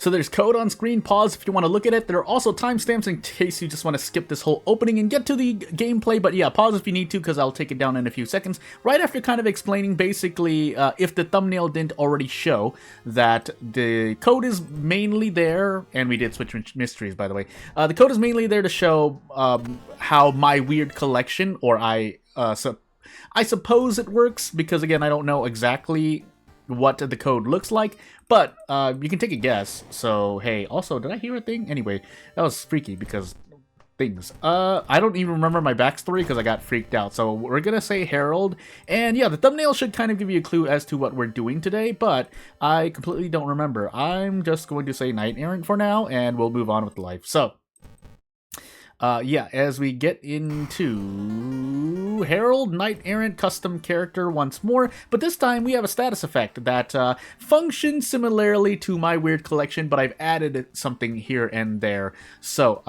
So there's code on screen, pause if you want to look at it. There are also timestamps in case you just want to skip this whole opening and get to the gameplay, but yeah, pause if you need to because I'll take it down in a few seconds. Right after kind of explaining basically, if the thumbnail didn't already show, that the code is mainly there, and we did switch mysteries by the way, the code is mainly there to show how my weird collection, or I suppose it works, because again, I don't know exactly what the code looks like, but you can take a guess. So hey, also, did I hear a thing? Anyway, that was freaky because things. I don't even remember my backstory because I got freaked out. So we're gonna say Harold, and yeah, the thumbnail should kind of give you a clue as to what we're doing today, but I completely don't remember. I'm just going to say Knight Errant for now, and we'll move on with life. So yeah, as we get into Harold, Knight Errant custom character once more, but this time we have a status effect that functions similarly to my weird collection, but I've added something here and there. So,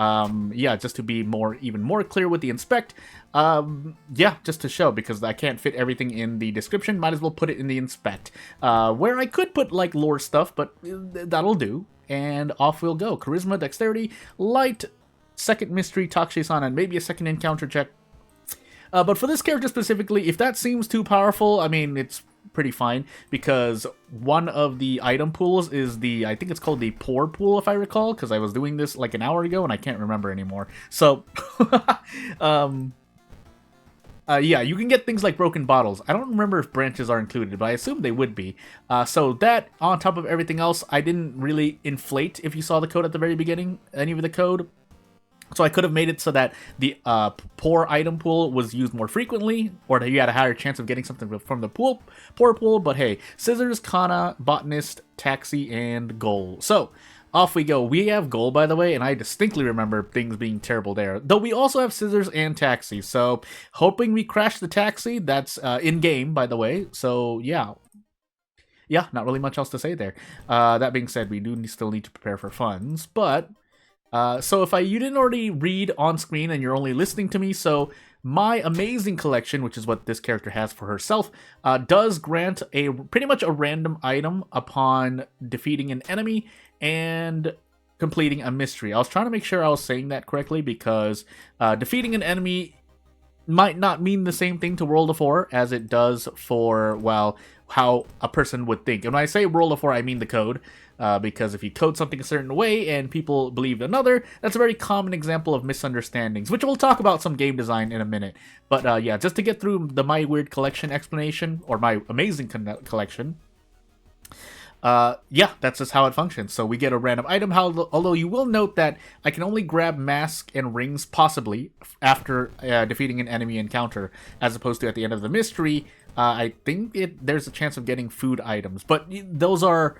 yeah, just to be even more clear with the inspect, yeah, just to show, because I can't fit everything in the description, might as well put it in the inspect, where I could put, like, lore stuff, but that'll do, and off we'll go. Charisma, Dexterity, Light, second mystery, Takshe-san, and maybe a second encounter check. But for this character specifically, if that seems too powerful, I mean, it's pretty fine, because one of the item pools is the, I think it's called the Pour pool, if I recall, because I was doing this like an hour ago and I can't remember anymore. So, yeah, you can get things like broken bottles. I don't remember if branches are included, but I assume they would be. So that, on top of everything else, I didn't really inflate, if you saw the code at the very beginning, any of the code. So I could have made it so that the Pour item pool was used more frequently, or that you had a higher chance of getting something from the Pour pool, but hey, Scissors, Kana, Botanist, Taxi, and Goal. So, off we go. We have Goal, by the way, and I distinctly remember things being terrible there. Though we also have Scissors and Taxi, so hoping we crash the Taxi. That's in-game, by the way, so yeah. Yeah, not really much else to say there. That being said, we do still need to prepare for funds, but so if you didn't already read on screen and you're only listening to me, so my amazing collection, which is what this character has for herself, does grant pretty much a random item upon defeating an enemy and completing a mystery. I was trying to make sure I was saying that correctly, because defeating an enemy might not mean the same thing to World of War as it does for, well, how a person would think. And when I say World of War, I mean the code, because if you code something a certain way and people believe another, that's a very common example of misunderstandings, which we'll talk about some game design in a minute. But yeah, just to get through the My Weird Collection explanation, or my amazing collection, yeah, that's just how it functions. So we get a random item, although you will note that I can only grab mask and rings possibly after defeating an enemy encounter, as opposed to at the end of the mystery. I think there's a chance of getting food items, but those are,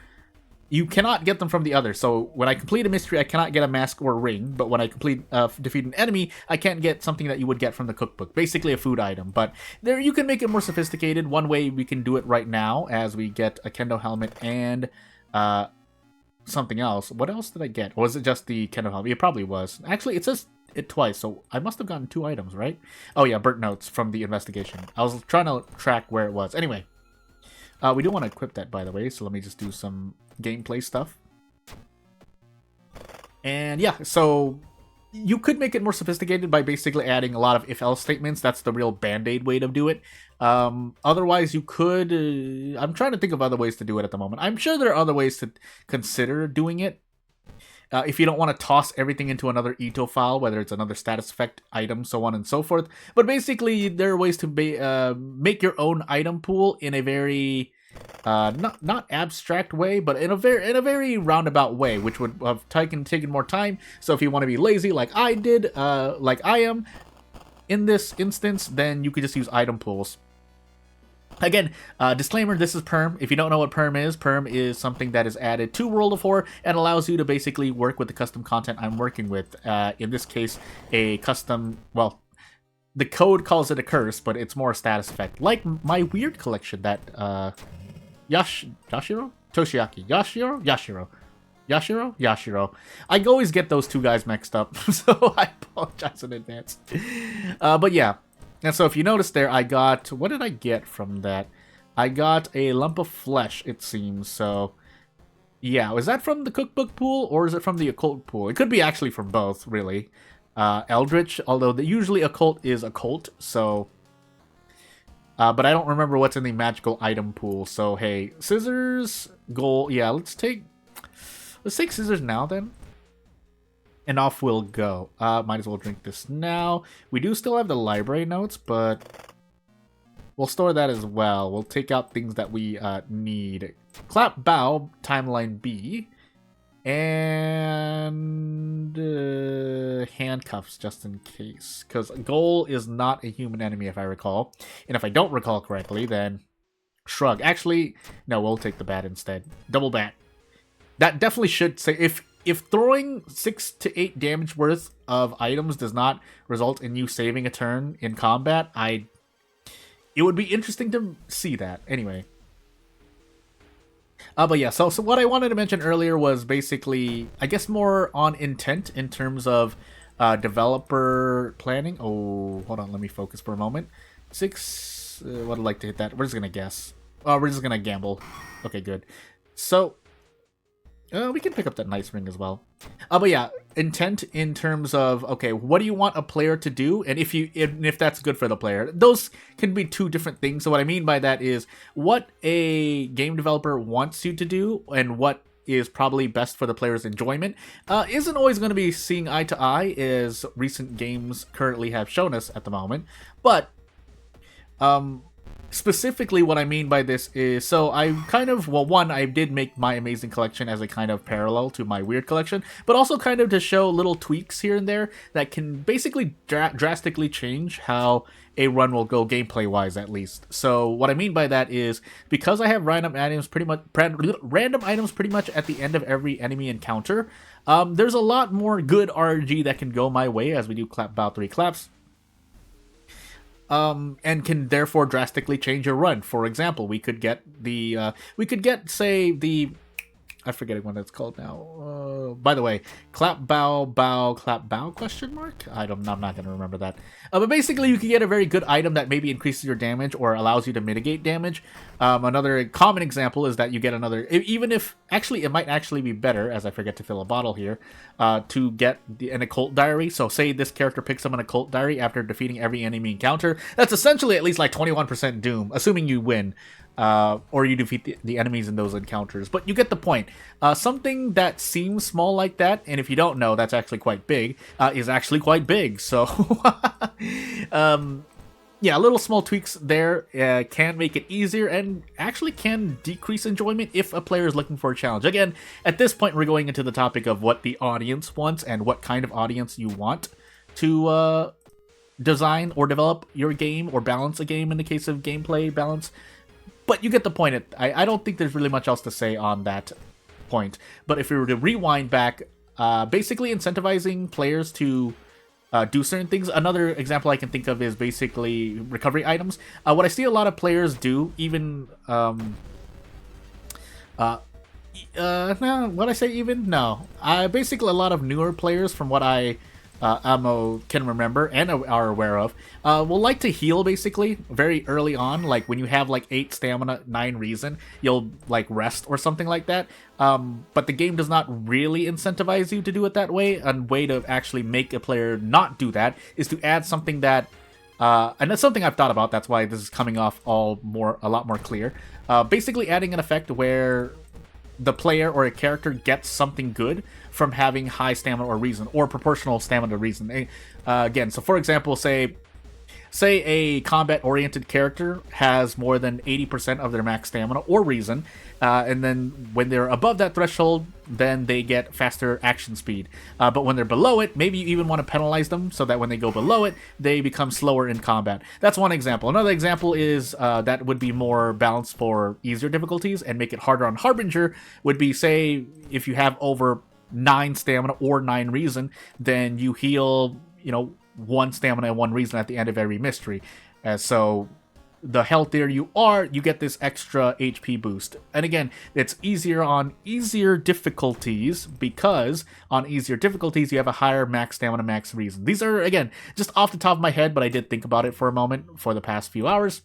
you cannot get them from the other. So when I complete a mystery, I cannot get a mask or a ring, but when I defeat an enemy, I can't get something that you would get from the cookbook, basically a food item. But there, you can make it more sophisticated. One way we can do it right now, as we get a kendo helmet and something else. What else did I get? Or was it just the kendo helmet? It probably was. Actually, it says it twice, so I must have gotten 2 items, right? Oh yeah, burnt notes from the investigation. I was trying to track where it was. Anyway, we do want to equip that, by the way, so let me just do some gameplay stuff. And yeah, so you could make it more sophisticated by basically adding a lot of if-else statements. That's the real band-aid way to do it. Otherwise, you could... I'm trying to think of other ways to do it at the moment. I'm sure there are other ways to consider doing it. If you don't want to toss everything into another Ito file, whether it's another status effect item, so on and so forth. But basically, there are ways to make your own item pool in a very... not abstract way, but in a very roundabout way, which would have taken more time. So if you want to be lazy like I did, like I am in this instance, then you could just use item pools. Again, disclaimer, this is PERM. If you don't know what PERM is something that is added to World of War and allows you to basically work with the custom content I'm working with. In this case, a custom, well, the code calls it a curse, but it's more a status effect. Like my weird collection that, Yashiro? Toshiaki. Yashiro? I always get those two guys mixed up, so I apologize in advance. But yeah. And so if you notice there, I got... What did I get from that? I got a lump of flesh, it seems. So Yeah, is that from the cookbook pool or is it from the occult pool? It could be actually from both, really. Eldritch, although usually occult is occult, so... but I don't remember what's in the magical item pool, so hey, scissors, gold, yeah, let's take scissors now then. And off we'll go. Might as well drink this now. We do still have the library notes, but we'll store that as well. We'll take out things that we need. Clap bow, timeline B. And handcuffs, just in case. Because Goal is not a human enemy, if I recall. And if I don't recall correctly, then shrug. Actually, no, we'll take the bat instead. Double bat. That definitely should say... If throwing 6 to 8 damage worth of items does not result in you saving a turn in combat, it would be interesting to see that. Anyway. But yeah, so what I wanted to mention earlier was basically, I guess, more on intent in terms of developer planning. Oh, hold on, let me focus for a moment. 6, what I'd like to hit that. We're just going to guess. Oh, we're just going to gamble. Okay, good. So... we can pick up that nice ring as well. But yeah, intent in terms of, okay, what do you want a player to do? And if that's good for the player. Those can be two different things. So what I mean by that is what a game developer wants you to do and what is probably best for the player's enjoyment isn't always going to be seeing eye to eye, as recent games currently have shown us at the moment. But specifically, what I mean by this is, so I kind of, well, one, I did make my amazing collection as a kind of parallel to my weird collection, but also kind of to show little tweaks here and there that can basically drastically change how a run will go gameplay-wise, at least. So what I mean by that is, because I have random items pretty much at the end of every enemy encounter, there's a lot more good RNG that can go my way as we do clap bow 3 claps. And can therefore drastically change your run. For example, we could get say the, I forget what it's called now. By the way, clap bow clap bow question mark. I'm not going to remember that. But basically, you can get a very good item that maybe increases your damage or allows you to mitigate damage. Another common example is that you get another, even if actually it might actually be better, as I forget to fill a bottle here, to get an occult diary. So say this character picks up an occult diary after defeating every enemy encounter. That's essentially at least like 21% doom, assuming you win. Or you defeat the enemies in those encounters. But you get the point. Something that seems small like that, and if you don't know, that's actually quite big, is actually quite big. So, yeah, little small tweaks there can make it easier and actually can decrease enjoyment if a player is looking for a challenge. Again, at this point, we're going into the topic of what the audience wants and what kind of audience you want to design or develop your game or balance a game in the case of gameplay balance. But you get the point. I don't think there's really much else to say on that point. But if we were to rewind back, basically incentivizing players to do certain things. Another example I can think of is basically recovery items. What I see a lot of players do, even... no, what I say even? No. Basically a lot of newer players, from what I can remember and are aware of, will like to heal basically very early on. Like when you have like 8 stamina, 9 reason, you'll like rest or something like that. But the game does not really incentivize you to do it that way. A way to actually make a player not do that is to add something that, and that's something I've thought about. That's why this is coming off a lot more clear. Basically adding an effect where the player or a character gets something good from having high stamina or reason, or proportional stamina to reason. Again, so for example, say a combat-oriented character has more than 80% of their max stamina or reason, and then when they're above that threshold, then they get faster action speed. But when they're below it, maybe you even want to penalize them so that when they go below it, they become slower in combat. That's one example. Another example is that would be more balanced for easier difficulties and make it harder on Harbinger, would be, say, if you have over 9 stamina or 9 reason, then you heal, 1 stamina and 1 reason at the end of every mystery. So the healthier you are, you get this extra HP boost. And again, it's easier on easier difficulties, because on easier difficulties you have a higher max stamina, max reason. These are, again, just off the top of my head, but I did think about it for a moment for the past few hours.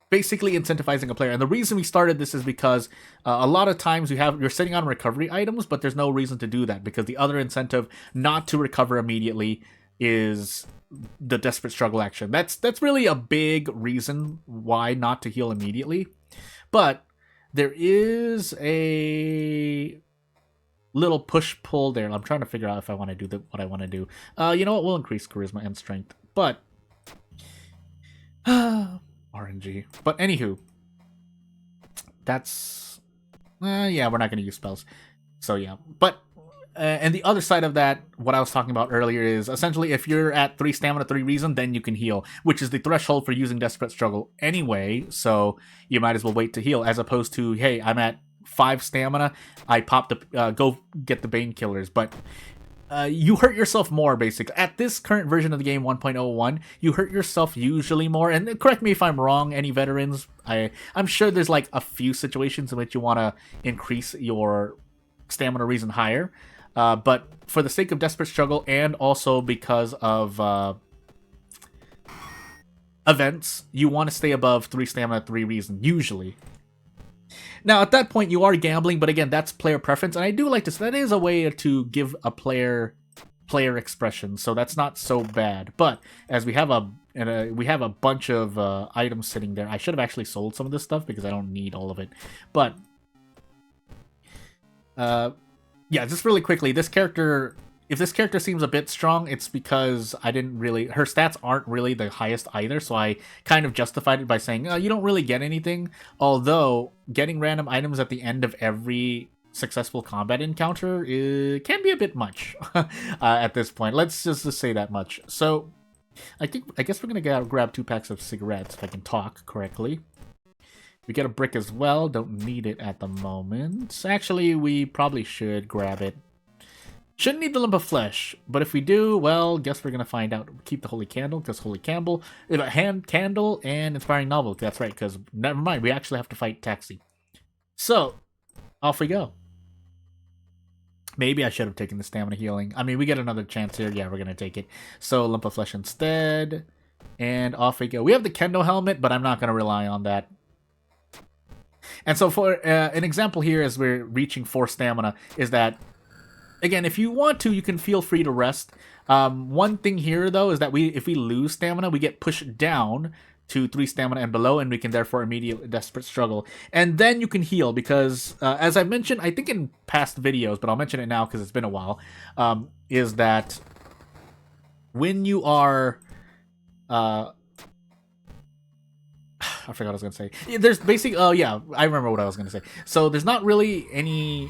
basically incentivizing a player. And the reason we started this is because a lot of times you're sitting on recovery items, but there's no reason to do that because the other incentive not to recover immediately is the desperate struggle action. That's really a big reason why not to heal immediately. But there is a little push-pull there. I'm trying to figure out if I want to do what I want to do. You know what? We'll increase charisma and strength. But RNG. But anywho, that's yeah, we're not going to use spells. So yeah, but and the other side of that, what I was talking about earlier, is essentially if you're at 3 stamina, 3 reason, then you can heal, which is the threshold for using Desperate Struggle anyway, so you might as well wait to heal, as opposed to, hey, I'm at 5 stamina, I pop the, go get the Bane Killers, but you hurt yourself more, basically. At this current version of the game, 1.01, you hurt yourself usually more, and correct me if I'm wrong, any veterans, I'm sure there's like a few situations in which you want to increase your stamina reason higher, but for the sake of Desperate Struggle, and also because of events, you want to stay above 3 stamina, 3 reason, usually. Now, at that point, you are gambling, but again, that's player preference, and I do like this. That is a way to give a player expression, so that's not so bad. But as we have a bunch of items sitting there, I should have actually sold some of this stuff because I don't need all of it. But yeah, just really quickly, this character, if this character seems a bit strong, it's because her stats aren't really the highest either, so I kind of justified it by saying, you don't really get anything, although getting random items at the end of every successful combat encounter can be a bit much at this point. Let's just say that much. So, I guess we're gonna grab 2 packs of cigarettes, if I can talk correctly. We get a brick as well, don't need it at the moment. Actually, we probably should grab it. Shouldn't need the lump of flesh, but if we do, well, guess we're gonna find out. Keep the holy candle, because holy candle, candle and inspiring novel. That's right, because never mind, we actually have to fight Taxi. So, off we go. Maybe I should have taken the stamina healing. I mean, we get another chance here. Yeah, we're gonna take it. So, lump of flesh instead, and off we go. We have the kendo helmet, but I'm not gonna rely on that. And so for an example here, as we're reaching 4 stamina, is that, again, if you want to, you can feel free to rest. One thing here, though, is that if we lose stamina, we get pushed down to 3 stamina and below, and we can therefore immediately Desperate Struggle. And then you can heal, because, as I mentioned, I think in past videos, but I'll mention it now because it's been a while, is that when you are... I forgot what I was going to say. There's basically... Oh, yeah, I remember what I was going to say. So there's not really any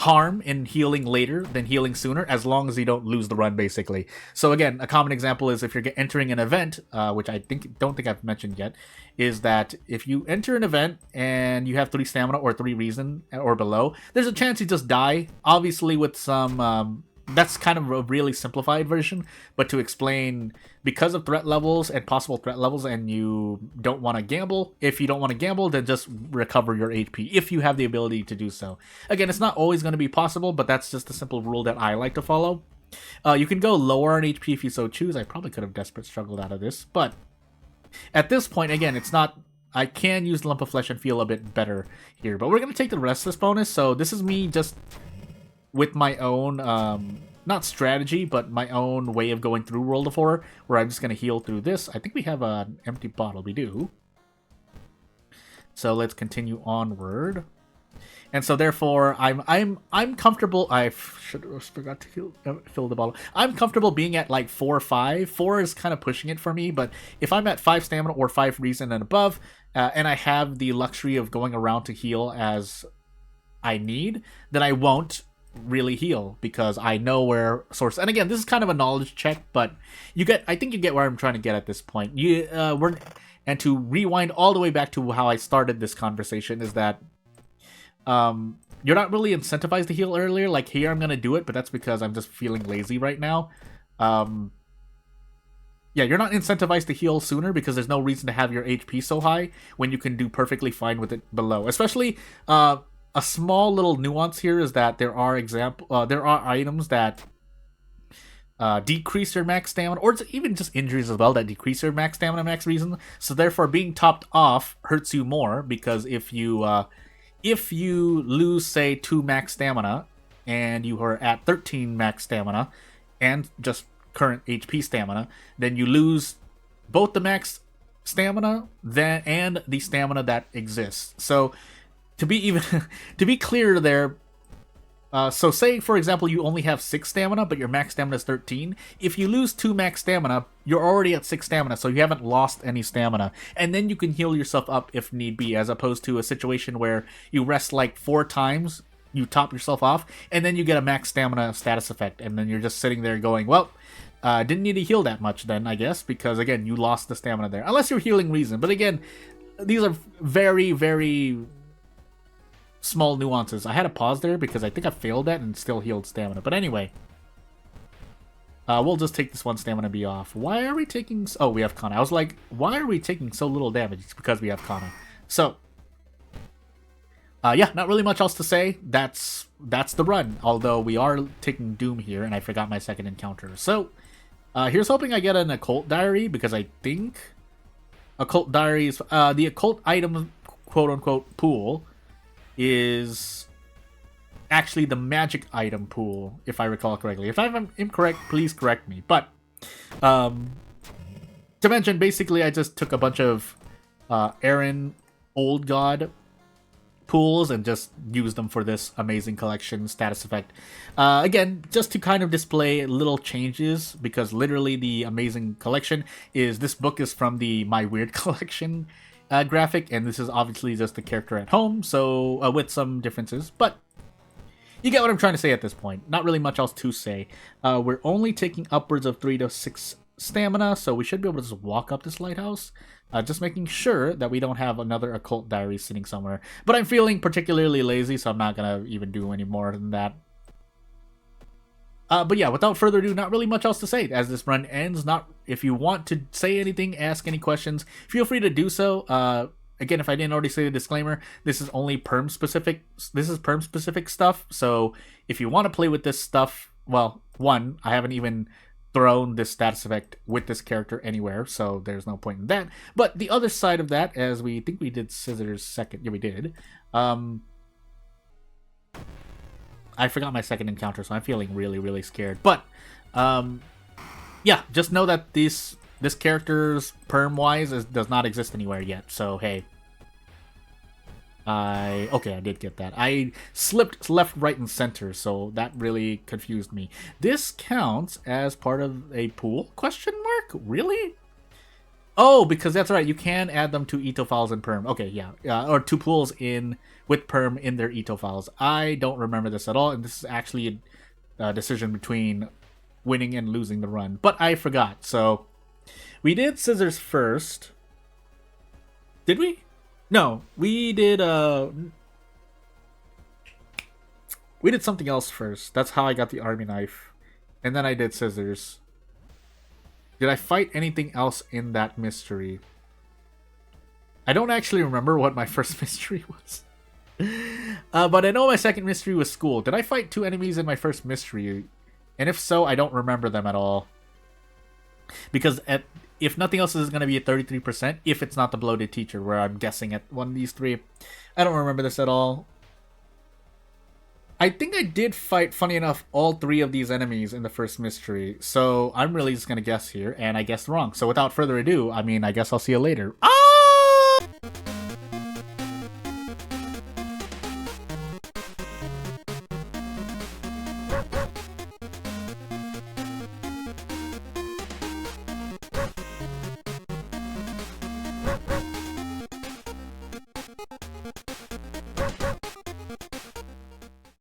harm in healing later than healing sooner, as long as you don't lose the run, basically. So again, a common example is if you're entering an event, which I don't think I've mentioned yet, is that if you enter an event and you have 3 stamina or 3 reason or below, there's a chance you just die. Obviously with some... that's kind of a really simplified version, but to explain, because of threat levels and possible threat levels, and you don't want to gamble, if you don't want to gamble, then just recover your HP, if you have the ability to do so. Again, it's not always going to be possible, but that's just a simple rule that I like to follow. You can go lower on HP if you so choose. I probably could have Desperate Struggled out of this, but at this point, again, it's not... I can use the Lump of Flesh and feel a bit better here, but we're going to take the Restless bonus, so this is me just... with my own, not strategy, but my own way of going through World of Horror, where I'm just going to heal through this. I think we have an empty bottle. We do. So let's continue onward. And so therefore, I'm comfortable. I forgot to fill the bottle. I'm comfortable being at like 4 or 5. 4 is kind of pushing it for me, but if I'm at 5 stamina or 5 reason and above, and I have the luxury of going around to heal as I need, then I won't really heal, because I know where source. And again, this is kind of a knowledge check, but I think you get where I'm trying to get at this point. And to rewind all the way back to how I started this conversation, is that you're not really incentivized to heal earlier. Like here, I'm gonna do it, but that's because I'm just feeling lazy right now. Yeah, you're not incentivized to heal sooner because there's no reason to have your HP so high when you can do perfectly fine with it below. Especially, a small little nuance here is that there are items that decrease your max stamina, or it's even just injuries as well that decrease your max stamina max reason. So therefore, being topped off hurts you more, because if you lose, say, 2 max stamina and you are at 13 max stamina and just current HP stamina, then you lose both the max stamina and the stamina that exists. So to be even to be clear there, so say for example you only have 6 stamina but your max stamina is 13. If you lose 2 max stamina, you're already at 6 stamina, so you haven't lost any stamina, and then you can heal yourself up if need be, as opposed to a situation where you rest like 4 times, you top yourself off, and then you get a max stamina status effect, and then you're just sitting there going, well, didn't need to heal that much then, I guess, because again, you lost the stamina there. Unless you're healing reason. But again, these are very, very small nuances. I had to pause there because I think I failed that and still healed stamina. But anyway, we'll just take this 1 stamina B off. Why are we taking... Oh, we have Kana. I was like, why are we taking so little damage? It's because we have Kana. So, yeah, not really much else to say. That's the run. Although we are taking Doom here, and I forgot my second encounter. So, here's hoping I get an Occult Diary, because I think Occult Diaries, the Occult item, quote-unquote, pool is actually the magic item pool, if I recall correctly. If I'm incorrect, please correct me. But, to mention, basically, I just took a bunch of Aaron Old God pools and just use them for this amazing collection status effect. Again, just to kind of display little changes, because literally the amazing collection is, this book is from the My Weird collection graphic, and this is obviously just the character at home, so with some differences, but you get what I'm trying to say at this point. Not really much else to say. We're only taking upwards of 3 to 6 stamina, so we should be able to just walk up this lighthouse. Just making sure that we don't have another Occult Diary sitting somewhere. But I'm feeling particularly lazy, so I'm not gonna even do any more than that. But yeah, without further ado, not really much else to say as this run ends. If you want to say anything, ask any questions, feel free to do so. Again, if I didn't already say the disclaimer, this is only PERM specific. This is PERM specific stuff. So if you want to play with this stuff, well, one, I haven't even thrown this status effect with this character anywhere, so there's no point in that. But the other side of that, as we think we did Scissors second, yeah, we did. I forgot my second encounter, so I'm feeling really, really scared. But, yeah, just know that this character's perm-wise does not exist anywhere yet. So, hey. Okay, I did get that. I slipped left, right, and center, so that really confused me. This counts as part of a pool? Question mark? Really? Oh, because that's right. You can add them to Ito files in Perm. Okay, yeah. Or to pools with Perm in their Ito files. I don't remember this at all, and this is actually a decision between winning and losing the run. But I forgot, so we did Scissors first. Did we? No, we did something else first. That's how I got the army knife. And then I did Scissors. Did I fight anything else in that mystery? I don't actually remember what my first mystery was. But I know my second mystery was school. Did I fight 2 enemies in my first mystery? And if so, I don't remember them at all. Because if nothing else, is going to be a 33%, if it's not the bloated teacher, where I'm guessing at one of these 3. I don't remember this at all. I think I did fight, funny enough, all 3 of these enemies in the first mystery, so I'm really just going to guess here, and I guessed wrong. So without further ado, I mean, I guess I'll see you later. Oh!